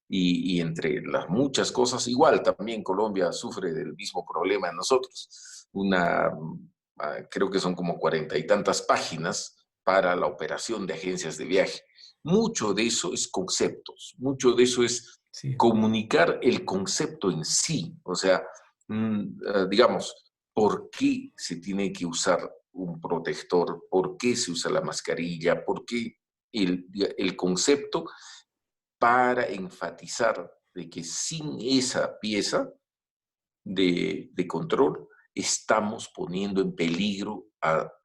y entre las muchas cosas, igual también Colombia sufre del mismo problema de nosotros. Creo que son como 40 y tantas páginas para la operación de agencias de viaje. Mucho de eso es conceptos, mucho de eso es
Sí,
comunicar el concepto en sí, o sea, digamos, ¿por qué se tiene que usar un protector? ¿Por qué se usa la mascarilla? ¿Por qué el concepto para enfatizar de que sin esa pieza de control estamos poniendo en peligro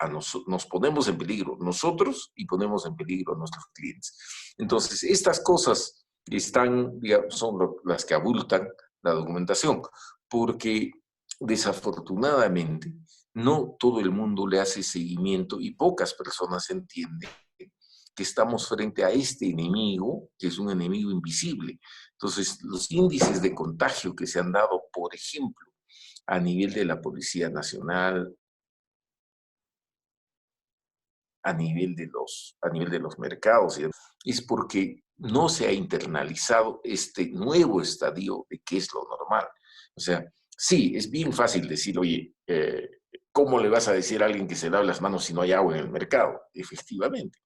nos ponemos en peligro nosotros y ponemos en peligro a nuestros clientes. Entonces, estas cosas están, digamos, son las que abultan la documentación, porque desafortunadamente no todo el mundo le hace seguimiento y pocas personas entienden que estamos frente a este enemigo, que es un enemigo invisible. Entonces, los índices de contagio que se han dado, por ejemplo, a nivel de la Policía Nacional, a nivel de los mercados, es porque no se ha internalizado este nuevo estadio de qué es lo normal. O sea, sí, es bien fácil decir, oye, ¿cómo le vas a decir a alguien que se lave las manos si no hay agua en el mercado? Efectivamente,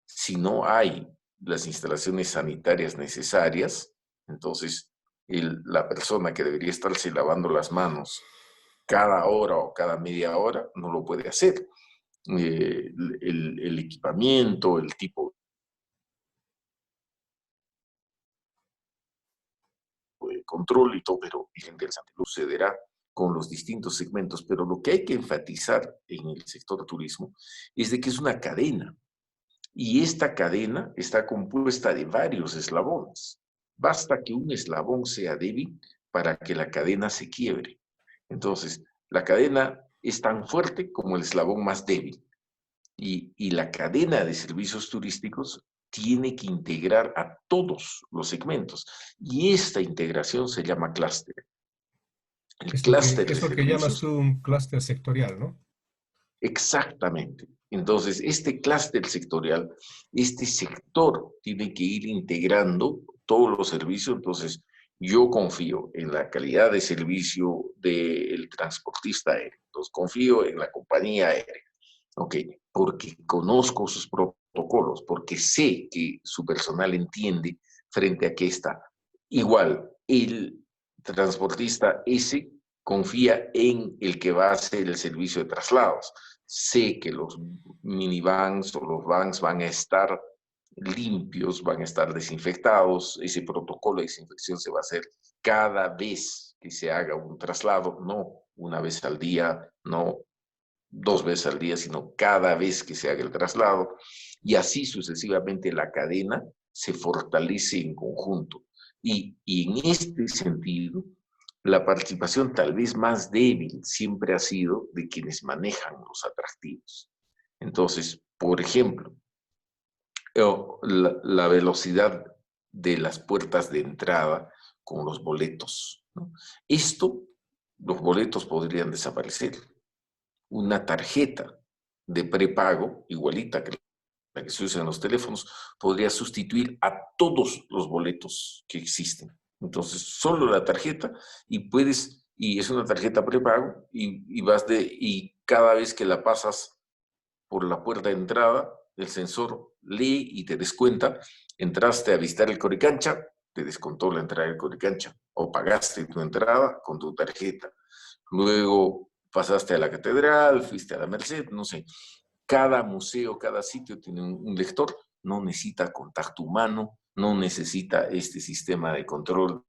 si no hay las instalaciones sanitarias necesarias, entonces la persona que debería estarse lavando las manos cada hora o cada media hora no lo puede hacer. El equipamiento, el tipo de control y todo, pero es interesante, sucederá con los distintos segmentos, pero lo que hay que enfatizar en el sector turismo es de que es una cadena. Y esta cadena está compuesta de varios eslabones. Basta que un eslabón sea débil para que la cadena se quiebre. Entonces, la cadena es tan fuerte como el eslabón más débil. Y la cadena de servicios turísticos tiene que integrar a todos los segmentos. Y esta integración se llama clúster. El clúster de
es lo que llamas tú
servicios.
un clúster sectorial, ¿no?
Exactamente. Entonces, este clúster sectorial, este sector tiene que ir integrando todos los servicios. Entonces, yo confío en la calidad de servicio del transportista aéreo. Entonces, confío en la compañía aérea. Ok, porque conozco sus protocolos, porque sé que su personal entiende frente a qué está. Igual, el transportista ese confía en el que va a hacer el servicio de traslados. Sé que los minivans o los vans van a estar limpios, van a estar desinfectados. Ese protocolo de desinfección se va a hacer cada vez que se haga un traslado, no una vez al día, no 2 veces al día, sino cada vez que se haga el traslado. Y así sucesivamente la cadena se fortalece en conjunto. Y en este sentido, la participación tal vez más débil siempre ha sido de quienes manejan los atractivos. Entonces, por ejemplo, la velocidad de las puertas de entrada con los boletos, ¿no? Esto, los boletos podrían desaparecer. Una tarjeta de prepago, igualita que la que se usa en los teléfonos, podría sustituir a todos los boletos que existen. Entonces, solo la tarjeta y puedes y es una tarjeta prepago y cada vez que la pasas por la puerta de entrada, el sensor lee y te descuenta. Entraste a visitar el Coricancha, te descontó la entrada del Coricancha, o pagaste tu entrada con tu tarjeta. Luego pasaste a la catedral, fuiste a la Merced, no sé. Cada museo, cada sitio tiene un lector, no necesita contacto humano, no necesita este sistema de control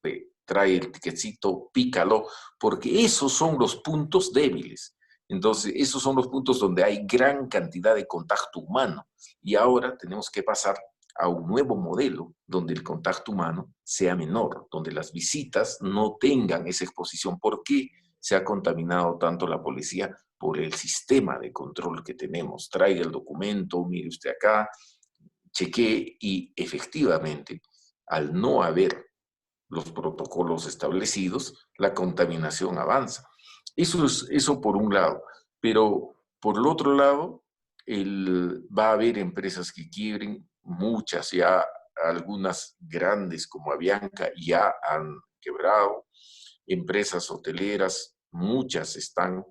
de trae el ticketcito, pícalo, porque esos son los puntos débiles. Entonces, esos son los puntos donde hay gran cantidad de contacto humano. Y ahora tenemos que pasar a un nuevo modelo donde el contacto humano sea menor, donde las visitas no tengan esa exposición. ¿Por qué se ha contaminado tanto la policía? Por el sistema de control que tenemos. Traiga el documento, mire usted acá, chequee y efectivamente, al no haber los protocolos establecidos, la contaminación avanza. Eso por un lado. Pero por el otro lado, va a haber empresas que quiebren, muchas ya, algunas grandes como Avianca ya han quebrado, empresas hoteleras, muchas están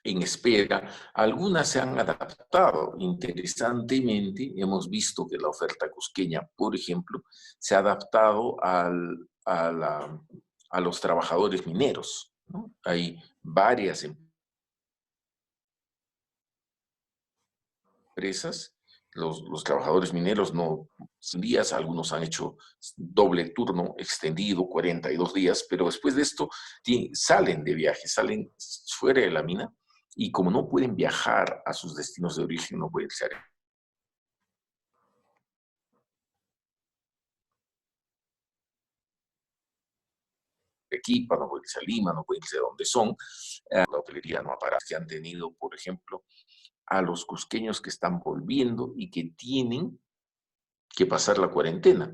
en espera. Algunas se han adaptado. Interesantemente, hemos visto que la oferta cusqueña, por ejemplo, se ha adaptado a los trabajadores mineros, ¿no? Hay varias empresas, los trabajadores mineros no 100 días, algunos han hecho doble turno extendido, 42 días, pero después de esto salen de viaje, salen fuera de la mina y como no pueden viajar a sus destinos de origen, no pueden ser Arequipa, no pueden irse a Lima, no pueden irse a donde son, la hotelería no ha parado, que han tenido, por ejemplo, a los cusqueños que están volviendo y que tienen que pasar la cuarentena.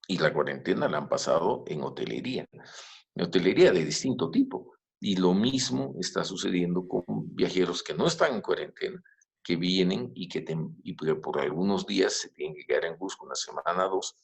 Y la cuarentena la han pasado en hotelería de distinto tipo. Y lo mismo está sucediendo con viajeros que no están en cuarentena, que vienen y que por algunos días se tienen que quedar en Cusco una semana, dos,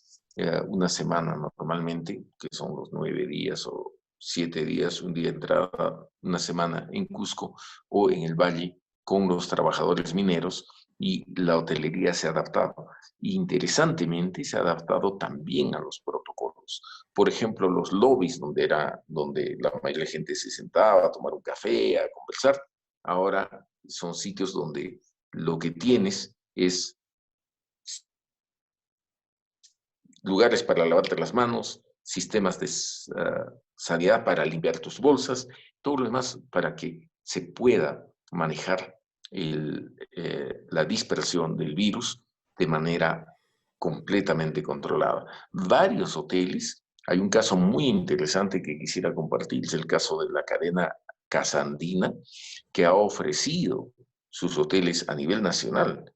una semana normalmente, que son los 9 días o 7 días, un día de entrada, una semana en Cusco o en el Valle con los trabajadores mineros y la hotelería se ha adaptado. Interesantemente, se ha adaptado también a los protocolos. Por ejemplo, los lobbies donde la mayoría de la gente se sentaba a tomar un café, a conversar, ahora son sitios donde lo que tienes es lugares para lavarte las manos, sistemas de sanidad para limpiar tus bolsas, todo lo demás para que se pueda manejar la dispersión del virus de manera completamente controlada. Varios hoteles, hay un caso muy interesante que quisiera compartir, es el caso de la cadena Casa Andina, que ha ofrecido sus hoteles a nivel nacional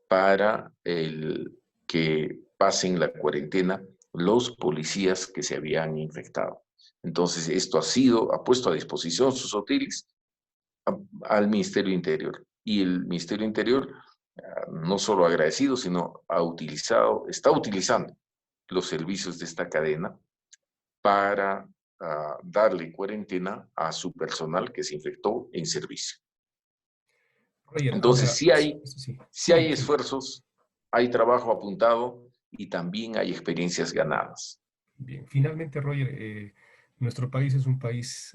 para que pasen la cuarentena los policías que se habían infectado. Entonces, esto ha puesto a disposición sus hoteles al Ministerio Interior. Y el Ministerio Interior, no solo agradecido, sino está utilizando los servicios de esta cadena para darle cuarentena a su personal que se infectó en servicio.
Roger,
Entonces,
ahora, sí,
sí
sí,
hay
sí.
esfuerzos, hay trabajo apuntado y también hay experiencias ganadas.
Bien, finalmente, Roger, nuestro país es un país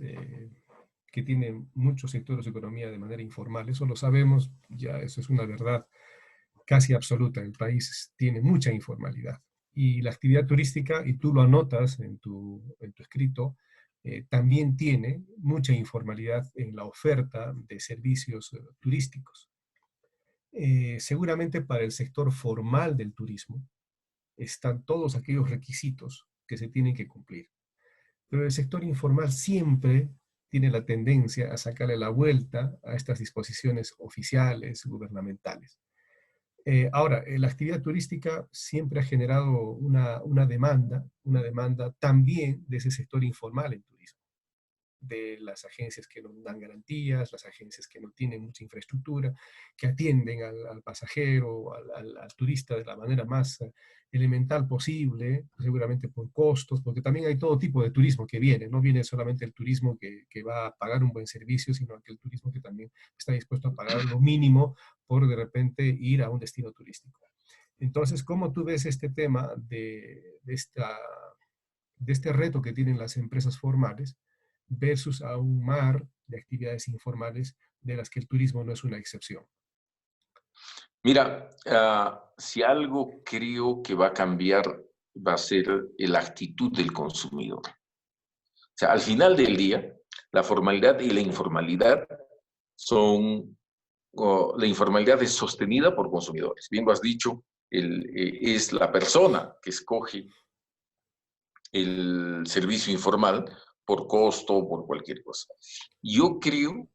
que tiene muchos sectores de economía de manera informal. Eso lo sabemos, ya eso es una verdad casi absoluta. El país tiene mucha informalidad. Y la actividad turística, y tú lo anotas en tu escrito, también tiene mucha informalidad en la oferta de servicios turísticos. Seguramente para el sector formal del turismo están todos aquellos requisitos que se tienen que cumplir. Pero el sector informal siempre tiene la tendencia a sacarle la vuelta a estas disposiciones oficiales, gubernamentales. Ahora, la actividad turística siempre ha generado una demanda también de ese sector informal en turismo. de las agencias que no dan garantías, las agencias que no tienen mucha infraestructura, que atienden al pasajero, al turista de la manera más elemental posible, seguramente por costos, porque también hay todo tipo de turismo que viene, no viene solamente el turismo que va a pagar un buen servicio, sino aquel turismo que también está dispuesto a pagar lo mínimo por de repente ir a un destino turístico. Entonces, ¿cómo tú ves este tema de este reto que tienen las empresas formales versus a un mar de actividades informales de las que el turismo no es una excepción?
Mira, si algo creo que va a cambiar, va a ser la actitud del consumidor. O sea, al final del día, la formalidad y la informalidad son, la informalidad es sostenida por consumidores. Bien lo has dicho, es la persona que escoge el servicio informal por costo o por cualquier cosa. Yo creo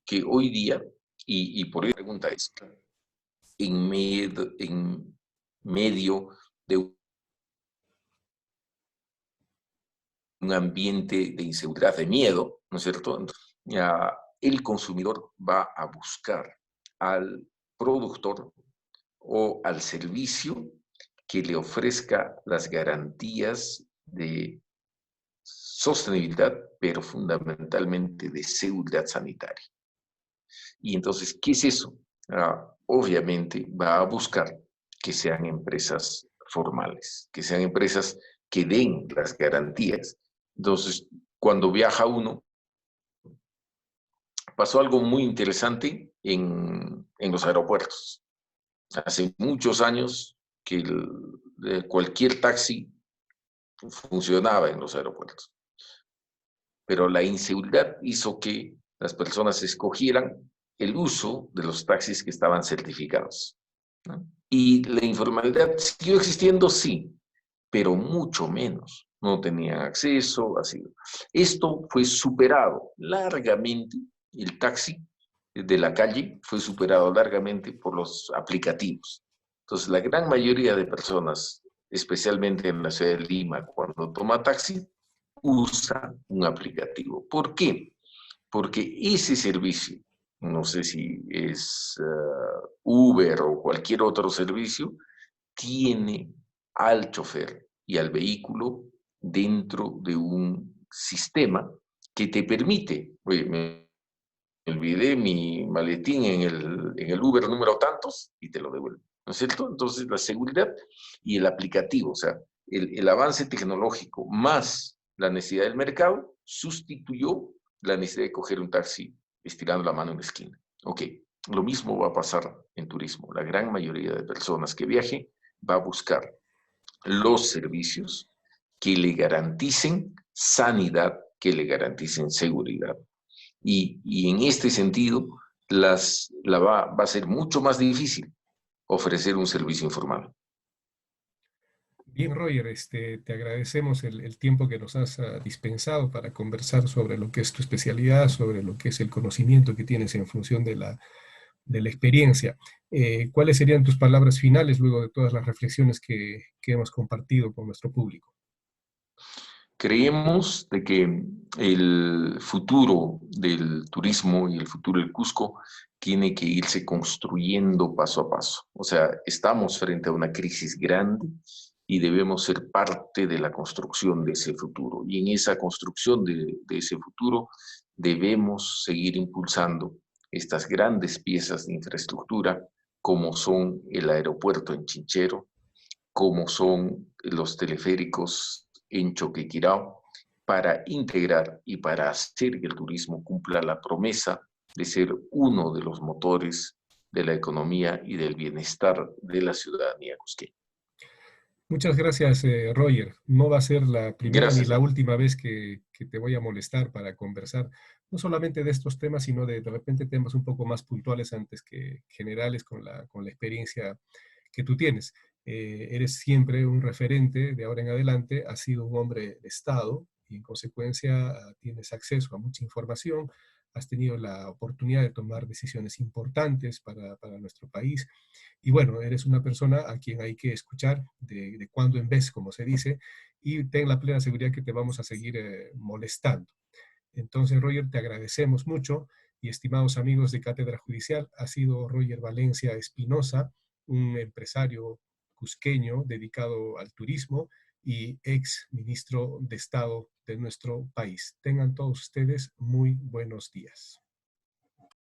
que hoy día, y por ahí pregunta esta, en medio de un ambiente de inseguridad, de miedo, ¿no es cierto? Ya el consumidor va a buscar al productor o al servicio que le ofrezca las garantías de sostenibilidad, pero fundamentalmente de seguridad sanitaria. Y entonces, ¿qué es eso? Obviamente va a buscar que sean empresas formales, que sean empresas que den las garantías. Entonces, cuando viaja uno, pasó algo muy interesante en los aeropuertos. Hace muchos años que cualquier taxi funcionaba en los aeropuertos, pero la inseguridad hizo que las personas escogieran el uso de los taxis que estaban certificados, ¿no? Y la informalidad siguió existiendo, sí, pero mucho menos. No tenían acceso, así. Esto fue superado largamente, el taxi de la calle fue superado largamente por los aplicativos. Entonces, la gran mayoría de personas, especialmente en la ciudad de Lima, cuando toma taxi, usa un aplicativo. ¿Por qué? Porque ese servicio, no sé si es Uber o cualquier otro servicio, tiene al chofer y al vehículo dentro de un sistema que te permite, oye, me olvidé mi maletín en el Uber número tantos y te lo devuelve, ¿no es cierto? Entonces la seguridad y el aplicativo, o sea, el avance tecnológico más la necesidad del mercado sustituyó la necesidad de coger un taxi estirando la mano en la esquina. Ok, lo mismo va a pasar en turismo. La gran mayoría de personas que viaje va a buscar los servicios que le garanticen sanidad, que le garanticen seguridad. Y en este sentido, va a ser mucho más difícil ofrecer un servicio informal.
Bien, Roger, te agradecemos el tiempo que nos has dispensado para conversar sobre lo que es tu especialidad, sobre lo que es el conocimiento que tienes en función de la experiencia. ¿Cuáles serían tus palabras finales luego de todas las reflexiones que hemos compartido con nuestro público?
Creemos de que el futuro del turismo y el futuro del Cusco tiene que irse construyendo paso a paso. O sea, estamos frente a una crisis grande y debemos ser parte de la construcción de ese futuro. Y en esa construcción de ese futuro debemos seguir impulsando estas grandes piezas de infraestructura como son el aeropuerto en Chinchero, como son los teleféricos en Choquequirao, para integrar y para hacer que el turismo cumpla la promesa de ser uno de los motores de la economía y del bienestar de la ciudadanía cusqueña.
Muchas gracias, Roger. No va a ser la primera ni
Gracias.
la última vez que te voy a molestar para conversar, no solamente de estos temas, sino de repente temas un poco más puntuales antes que generales con la experiencia que tú tienes. Eres siempre un referente de ahora en adelante, has sido un hombre de Estado y en consecuencia tienes acceso a mucha información, has tenido la oportunidad de tomar decisiones importantes para nuestro país. Y bueno, eres una persona a quien hay que escuchar de cuando en vez, como se dice, y ten la plena seguridad que te vamos a seguir molestando. Entonces, Roger, te agradecemos mucho y estimados amigos de Cátedra Judicial, ha sido Roger Valencia Espinosa, un empresario cusqueño dedicado al turismo y ex ministro de Estado de nuestro país. Tengan todos ustedes muy buenos días.